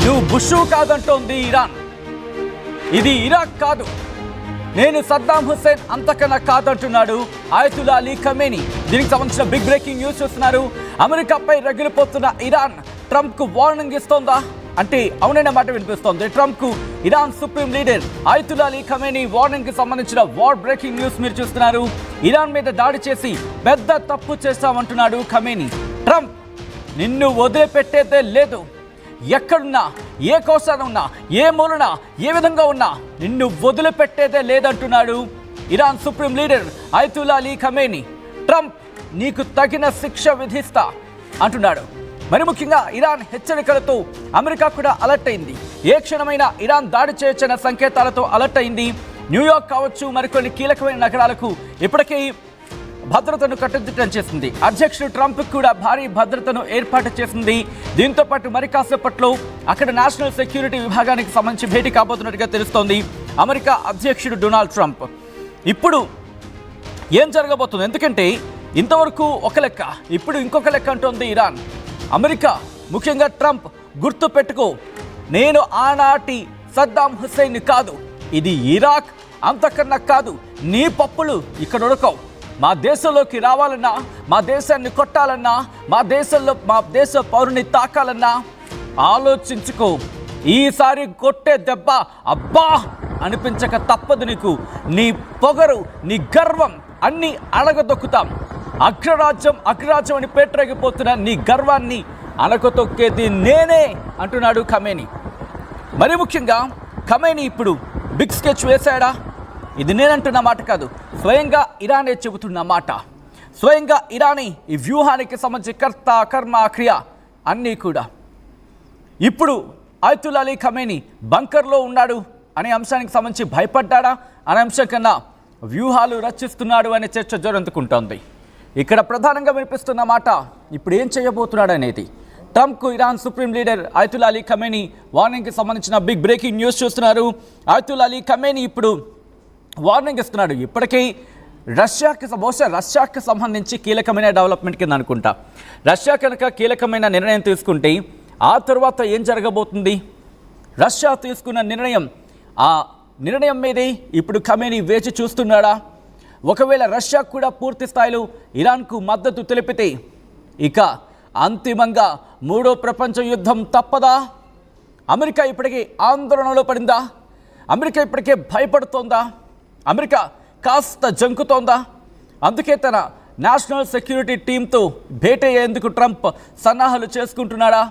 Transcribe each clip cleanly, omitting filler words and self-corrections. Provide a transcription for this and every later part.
నువ్వు bush కాదంటోంది Iran. ఇది Iraq కాదు, నేను సద్దాం హుస్సేన్ అంతకన్నా కాదంటున్నాడు ఆయతుల్లా అలీ ఖమేనీ. దీనికి సంబంధించిన బిగ్ బ్రేకింగ్ న్యూస్ చూస్తున్నారు. అమెరికాపై రగిలిపోతున్న ఇరాన్ ట్రంప్కు వార్నింగ్ ఇస్తోందా అంటే అవుననే మాట వినిపిస్తోంది. ట్రంప్కు Iran supreme leader Ayatollah Ali Khamenei warning కి సంబంధించిన వార్ బ్రేకింగ్ న్యూస్ మీరు చూస్తున్నారు. ఇరాన్ మీద దాడి చేసి పెద్ద తప్పు చేస్తామంటున్నాడు ఖమేనీ. ట్రంప్ నిన్ను వదిలిపెట్టేదే లేదు, ఎక్కడున్నా, ఏ కోసాన ఉన్నా, ఏ మూలన, ఏ విధంగా ఉన్నా నిన్ను వదిలిపెట్టేదే లేదంటున్నాడు Iran supreme leader Ayatollah Ali Khamenei. Trump నీకు తగిన శిక్ష విధిస్తా అంటున్నాడు. మరి ముఖ్యంగా ఇరాన్ హెచ్చరికలతో అమెరికా కూడా అలర్ట్ అయింది. ఏ క్షణమైనా ఇరాన్ దాడి చేయొచ్చన్న సంకేతాలతో అలర్ట్ అయింది. న్యూయార్క్ కావచ్చు, మరికొన్ని కీలకమైన నగరాలకు ఇప్పటికే భద్రతను కట్టుదిట్టం చేసింది. అధ్యక్షుడు ట్రంప్ కూడా భారీ భద్రతను ఏర్పాటు చేసింది. దీంతో పాటు మరి కాసేపట్లో అక్కడ నేషనల్ సెక్యూరిటీ విభాగానికి సంబంధించి భేటీ కాబోతున్నట్టుగా తెలుస్తోంది అమెరికా అధ్యక్షుడు డొనాల్డ్ ట్రంప్. ఇప్పుడు ఏం జరగబోతుంది? ఎందుకంటే ఇంతవరకు ఒక లెక్క, ఇప్పుడు ఇంకొక లెక్క అంటోంది ఇరాన్. అమెరికా ముఖ్యంగా ట్రంప్ గుర్తు పెట్టుకో, నేను ఆనాటి సద్దాం హుస్సేన్ కాదు, ఇది ఇరాక్, అంతకన్నా కాదు. నీ పప్పులు ఇక్కడ ఉడకవు. మా దేశంలోకి రావాలన్నా, మా దేశాన్ని కొట్టాలన్నా, మా దేశ పౌరుని తాకాలన్నా ఆలోచించుకో. ఈసారి కొట్టే దెబ్బ అబ్బా అనిపించక తప్పదు నీకు. నీ పొగరు, నీ గర్వం అన్నీ అణగదొక్కుతాం. అగ్రరాజ్యం అని పేటరేగిపోతున్న నీ గర్వాన్ని అణగతొక్కేది నేనే అంటున్నాడు ఖమేనీ. మరి ముఖ్యంగా ఖమేనీ ఇప్పుడు బిగ్ స్కెచ్ వేశాడా? ఇది నేనంటున్న మాట కాదు, స్వయంగా ఇరానే చెబుతున్న మాట. స్వయంగా ఇరానీ ఈ వ్యూహానికి సంబంధించి కర్త, కర్మ, క్రియ అన్నీ కూడా. ఇప్పుడు ఆయతుల్లా అలీ ఖమేనీ బంకర్లో ఉన్నాడు అనే అంశానికి సంబంధించి భయపడ్డాడా అనే అంశం కన్నా వ్యూహాలు రచిస్తున్నాడు అనే చర్చ జోరందుకుంటోంది. ఇక్కడ ప్రధానంగా వినిపిస్తున్న మాట ఇప్పుడు ఏం చేయబోతున్నాడు అనేది. ట్రంప్కు Iran supreme leader Ayatollah Ali Khamenei వార్నింగ్కి సంబంధించిన బిగ్ బ్రేకింగ్ న్యూస్ చూస్తున్నారు. ఆయతుల్లా అలీ ఖమేనీ ఇప్పుడు వార్నింగ్ ఇస్తున్నాడు. ఇప్పటికీ రష్యాకి సంబంధించి కీలకమైన డెవలప్మెంట్ కింద అనుకుంటా. రష్యా కనుక కీలకమైన నిర్ణయం తీసుకుంటే ఆ తర్వాత ఏం జరగబోతుంది? రష్యా తీసుకున్న నిర్ణయం, ఆ నిర్ణయం మీదే ఇప్పుడు ఖమేనీ వేచి చూస్తున్నాడా? ఒకవేళ రష్యా కూడా పూర్తి స్థాయిలో ఇరాన్కు మద్దతు తెలిపితే ఇక అంతిమంగా మూడో ప్రపంచ యుద్ధం తప్పదా? అమెరికా ఇప్పటికే ఆందోళనలో పడిందా? అమెరికా ఇప్పటికే భయపడుతోందా? అమెరికా కాస్త జంకుతోందా? అందుకే తన నేషనల్ సెక్యూరిటీ టీంతో భేటీ అయ్యేందుకు ట్రంప్ సన్నాహాలు చేసుకుంటున్నాడా?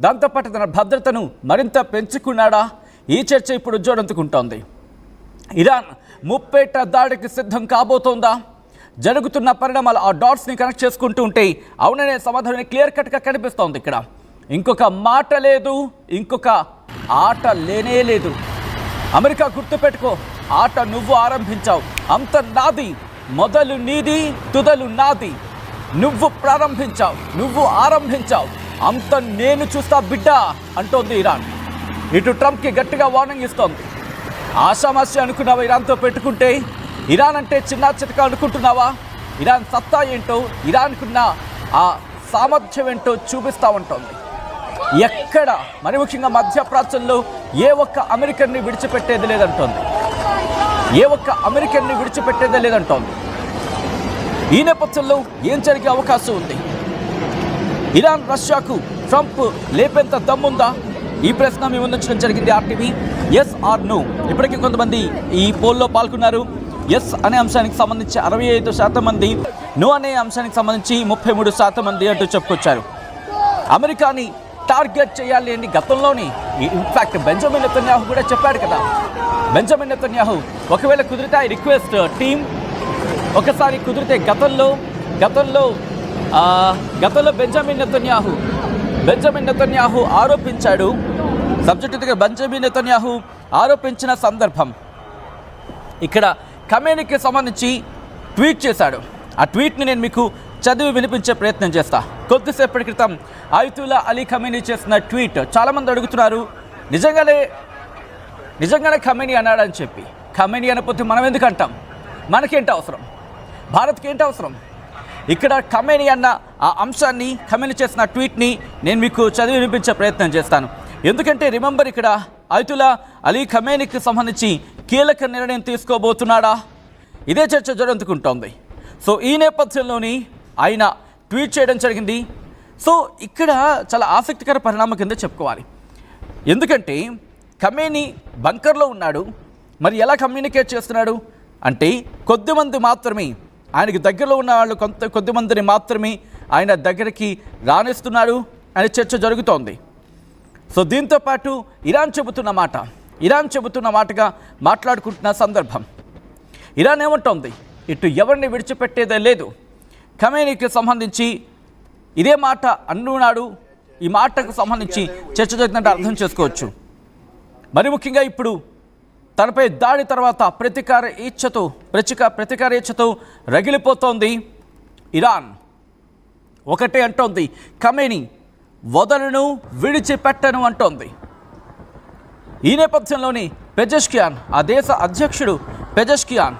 దాంతోపాటు తన భద్రతను మరింత పెంచుకున్నాడా? ఈ చర్చ ఇప్పుడు జోరందుకుంటోంది. ఇరాన్ ముప్పేట దాడికి సిద్ధం కాబోతోందా? జరుగుతున్న పరిణామాలు ఆ డాట్స్ని కనెక్ట్ చేసుకుంటూ ఉంటే అవుననే సమాధానం క్లియర్ కట్గా కనిపిస్తోంది. ఇక్కడ ఇంకొక మాట లేదు, ఇంకొక ఆట లేనే లేదు. అమెరికా గుర్తుపెట్టుకో, ఆట నువ్వు ఆరంభించావు, అంత నాది, మొదలు నీది, తుదలు నాది. నువ్వు ప్రారంభించావు, నువ్వు ఆరంభించావు, అంత నేను చూస్తా బిడ్డ అంటోంది ఇరాన్. ఇటు ట్రంప్కి గట్టిగా వార్నింగ్ ఇస్తోంది. ఆషామాషి అనుకున్నావా ఇరాన్తో పెట్టుకుంటే? ఇరాన్ అంటే చిన్న చితక అనుకుంటున్నావా? ఇరాన్ సత్తా ఏంటో, ఇరాన్కున్న ఆ సామర్థ్యం ఏంటో చూపిస్తా ఉంటుంది. ఎక్కడ మరి ముఖ్యంగా మధ్యప్రాచ్యంలో ఏ ఒక్క అమెరికన్ని విడిచిపెట్టేది లేదంటోంది. ఈ నేపథ్యంలో ఏం జరిగే అవకాశం ఉంది? ఇరాన్ రష్యాకు ట్రంప్ లేపేంత దమ్ముందా? ఈ ప్రశ్న మేము ముందుంచడం జరిగింది ఆర్టీవీ. Yes are no. ఇప్పటికీ కొంతమంది ఈ పోల్లో పాల్గొన్నారు. ఎస్ అనే అంశానికి సంబంధించి 65% మంది, నో అనే అంశానికి సంబంధించి 33% మంది అంటూ చెప్పుకొచ్చారు. అమెరికాని టార్గెట్ చేయాలి అని గతంలోని ఇన్ఫాక్ట్ బెంజమిన్ నెతన్యాహు కూడా చెప్పాడు కదా. బెంజమిన్ నెతన్యాహు ఒకవేళ కుదిరితే ఐ రిక్వెస్ట్ టీమ్, ఒకసారి కుదిరితే గతంలో బెంజమిన్ నెతన్యాహు ఆరోపించాడు. సబ్జెక్టుగా బెంజమిన్ నెతన్యాహు ఆరోపించిన సందర్భం ఇక్కడ ఖమేనీకి సంబంధించి ట్వీట్ చేశాడు. ఆ ట్వీట్ని నేను మీకు చదివి వినిపించే ప్రయత్నం చేస్తా. కొద్దిసేపటి క్రితం ఆయతుల్లా అలీ ఖమేనీ చేసిన ట్వీట్ చాలామంది అడుగుతున్నారు, నిజంగానే ఖమేనీ అన్నాడని చెప్పి. ఖమేనీ అనకపోతే మనం ఎందుకు అంటాం? మనకేంటి అవసరం? భారత్కి ఏంటి అవసరం? ఇక్కడ ఖమేనీ అన్న ఆ అంశాన్ని, ఖమేనీ చేసిన ట్వీట్ని నేను మీకు చదివి వినిపించే ప్రయత్నం చేస్తాను. ఎందుకంటే రిమెంబర్ ఇక్కడ అయతుల్లా అలీ ఖమేనీకి సంబంధించి కీలక నిర్ణయం తీసుకోబోతున్నాడా, ఇదే చర్చ జరుగుతుంటోంది. సో ఈ నేపథ్యంలోని ఆయన ట్వీట్ చేయడం జరిగింది. సో ఇక్కడ చాలా ఆసక్తికర పరిణామం కింద చెప్పుకోవాలి. ఎందుకంటే ఖమేనీ బంకర్లో ఉన్నాడు, మరి ఎలా కమ్యూనికేట్ చేస్తున్నాడు అంటే కొద్దిమంది మాత్రమే, ఆయనకి దగ్గరలో ఉన్న వాళ్ళు కొద్దిమందిని మాత్రమే ఆయన దగ్గరికి రాణిస్తున్నాడు అనే చర్చ జరుగుతోంది. సో దీంతో పాటు ఇరాన్ చెబుతున్న మాటగా మాట్లాడుకుంటున్న సందర్భం. ఇరాన్ ఏమంటోంది, ఇటు ఎవరిని విడిచిపెట్టేదే లేదు, ఖమేనీకి సంబంధించి ఇదే మాట అంటున్నాడు. ఈ మాటకు సంబంధించి చర్చ జరిగినట్టు అర్థం చేసుకోవచ్చు. మరి ముఖ్యంగా ఇప్పుడు తనపై దాడి తర్వాత ప్రతీకార ఇచ్ఛతో రగిలిపోతోంది ఇరాన్. ఒకటే అంటోంది, ఖమేనీ వదలను, విడిచిపెట్టను అంటోంది. ఈ నేపథ్యంలోని పెజెష్కియాన్, ఆ దేశ అధ్యక్షుడు పెజెష్కియాన్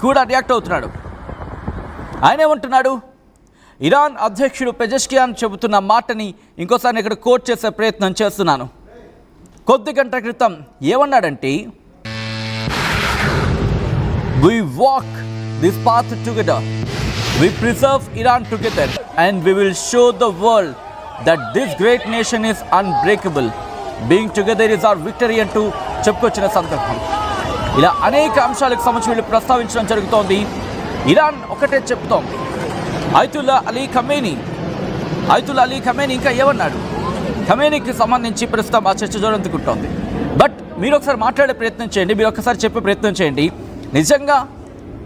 కూడా రియాక్ట్ అవుతున్నాడు. ఆయన ఏమంటున్నాడు, ఇరాన్ అధ్యక్షుడు పెజెష్కియాన్ చెబుతున్న మాటని ఇంకోసారి ఇక్కడ కోట్ చేసే ప్రయత్నం చేస్తున్నాను. కొద్ది గంటల క్రితం ఏమన్నాడంటే, We walk this path together. We preserve Iran together and we will show the world that this great nation is unbreakable. Being together is our victory అంటూ చెప్పుకొచ్చిన సందర్భం. ఇలా అనేక అంశాలకు సంబంధించి వీళ్ళు ప్రస్తావించడం జరుగుతోంది. ఇరాన్ ఒకటే చెప్తోంది, అయతుల్లా అలీ ఖమేనీ ఇంకా ఏమన్నాడు, ఖమేనీకి సంబంధించి ప్రస్తుతం ఆ చర్చ జరుగుతుంటోంది. బట్ మీరు ఒకసారి మాట్లాడే ప్రయత్నం చేయండి, మీరు ఒకసారి చెప్పే ప్రయత్నం చేయండి. నిజంగా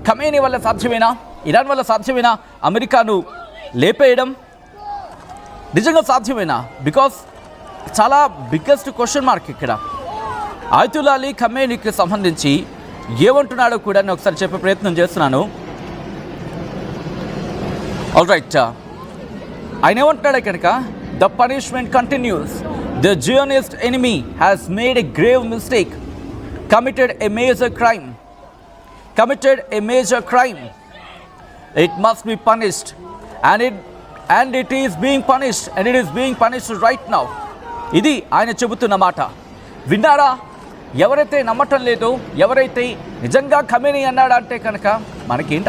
ఖమేనీ వల్ల సాధ్యమేనా, ఇరాన్ వల్ల సాధ్యమేనా అమెరికాను లేపేయడం? నిజంగా సాధ్యమేనా? బికాస్ చాలా బిగ్గెస్ట్ క్వశ్చన్ మార్క్ ఇక్కడ. అయతుల్లా అలీ ఖమేనీకి సంబంధించి ఏమంటున్నాడో కూడా నేను ఒకసారి చెప్పే ప్రయత్నం చేస్తున్నాను. ఆల్ రైట్, ఆయన ఏమంటున్నాడు కనుక, the punishment continuous. The Zionist enemy has made a grave mistake, committed a major crime. It must be punished, and it is being punished right now. ఇది ఆయన చెబుతున్న మాట. విన్నారా? ఎవరైతే నమ్మటం లేదో, ఎవరైతే నిజంగా ఖమేనీ అన్నాడా అంటే కనుక మనకేంటి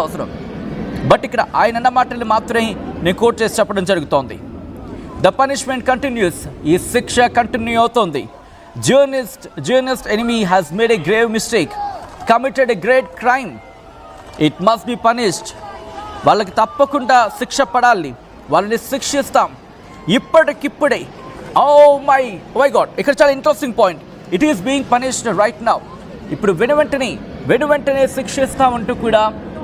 అవసరం. బట్ ఇక్కడ ఆయన అన్న మాటలు మాత్రమే నేను కోట్ చేసి చెప్పడం జరుగుతోంది. ద పనిష్మెంట్ కంటిన్యూస్, ఈ శిక్ష కంటిన్యూ అవుతోంది. Zionist enemy has made a grave mistake, committed a great crime. It must be punished. వాళ్ళకి తప్పకుండా శిక్ష పడాలి, వాళ్ళని శిక్షిస్తాం ఇప్పటికిప్పుడే. ఓ మై గాడ్, ఇక్కడ చాలా interesting point. It is being punished right now. ఇప్పుడు వెనువెంటనే శిక్షిస్తామంటూ కూడా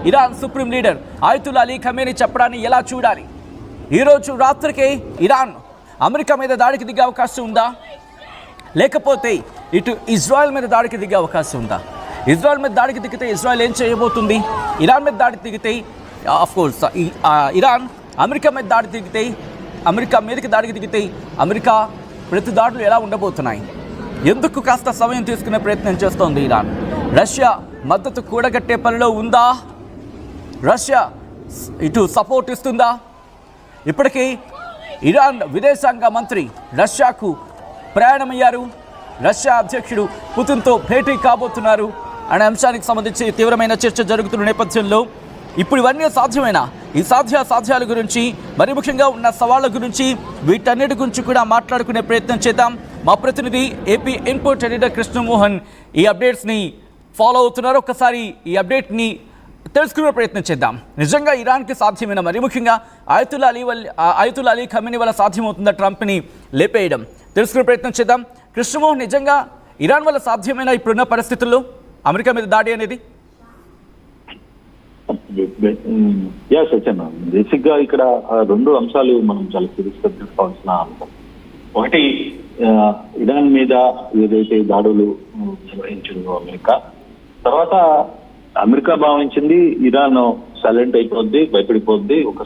Iran supreme leader Ayatollah Ali Khamenei చెప్పడాన్ని ఎలా చూడాలి? ఈరోజు రాత్రికే ఇరాన్ అమెరికా మీద దాడికి దిగే అవకాశం ఉందా, లేకపోతే ఇటు ఇజ్రాయెల్ మీద దాడికి దిగే అవకాశం ఉందా? ఇజ్రాయెల్ మీద దాడికి దిగితే ఇజ్రాయెల్ ఏం చేయబోతుంది? ఇరాన్ మీద దాడికి దిగితే ఆఫ్కోర్స్ ఇరాన్ అమెరికా మీద అమెరికా మీదకి దాడికి దిగితే అమెరికా ప్రతి దాడులు ఎలా ఉండబోతున్నాయి? ఎందుకు కాస్త సమయం తీసుకునే ప్రయత్నం చేస్తోంది ఇరాన్? రష్యా మద్దతు కూడగట్టే పనిలో ఉందా? రష్యా ఇటు సపోర్ట్ ఇస్తుందా? ఇప్పటికీ ఇరాన్ విదేశాంగ మంత్రి రష్యాకు ప్రయాణమయ్యారు. రష్యా అధ్యక్షుడు పుతిన్తో భేటీ కాబోతున్నారు అనే అంశానికి సంబంధించి తీవ్రమైన చర్చ జరుగుతున్న నేపథ్యంలో ఇప్పుడు ఇవన్నీ సాధ్యమేనా? ఈ సాధ్యాల గురించి, మరి ముఖ్యంగా ఉన్న సవాళ్ళ గురించి, వీటన్నిటి గురించి కూడా మాట్లాడుకునే ప్రయత్నం చేద్దాం. మా ప్రతినిధి ఏపీ ఇన్పుట్ ఎడిటర్ కృష్ణమోహన్ ఈ అప్డేట్స్ని ఫాలో అవుతున్నారు. ఒక్కసారి ఈ అప్డేట్ని తెలుసుకునే ప్రయత్నం చేద్దాం. నిజంగా ఇరాన్కి సాధ్యమేనా? మరి ముఖ్యంగా అయతుల్లా అలీ ఖమేనీ వల్ల సాధ్యమవుతుందా ట్రంప్ని లేపేయడం? తెలుసుకునే ప్రయత్నం చేద్దాం. కృష్ణమోహన్, నిజంగా ఇరాన్ వల్ల సాధ్యమేనా ఇప్పుడున్న పరిస్థితుల్లో అమెరికా మీద దాడి అనేది? సత్యన్న, బేసిక్ గా ఇక్కడ రెండు అంశాలు మనం చాలా సీరియస్ గా తీసుకోవాల్సిన అంశం. ఒకటి, ఇరాన్ మీద ఏదైతే దాడులు నిర్వహించిందో అమెరికా, తర్వాత అమెరికా భావించింది ఇరాన్ సైలెంట్ అయిపోద్ది, భయపడిపోద్ది, ఒక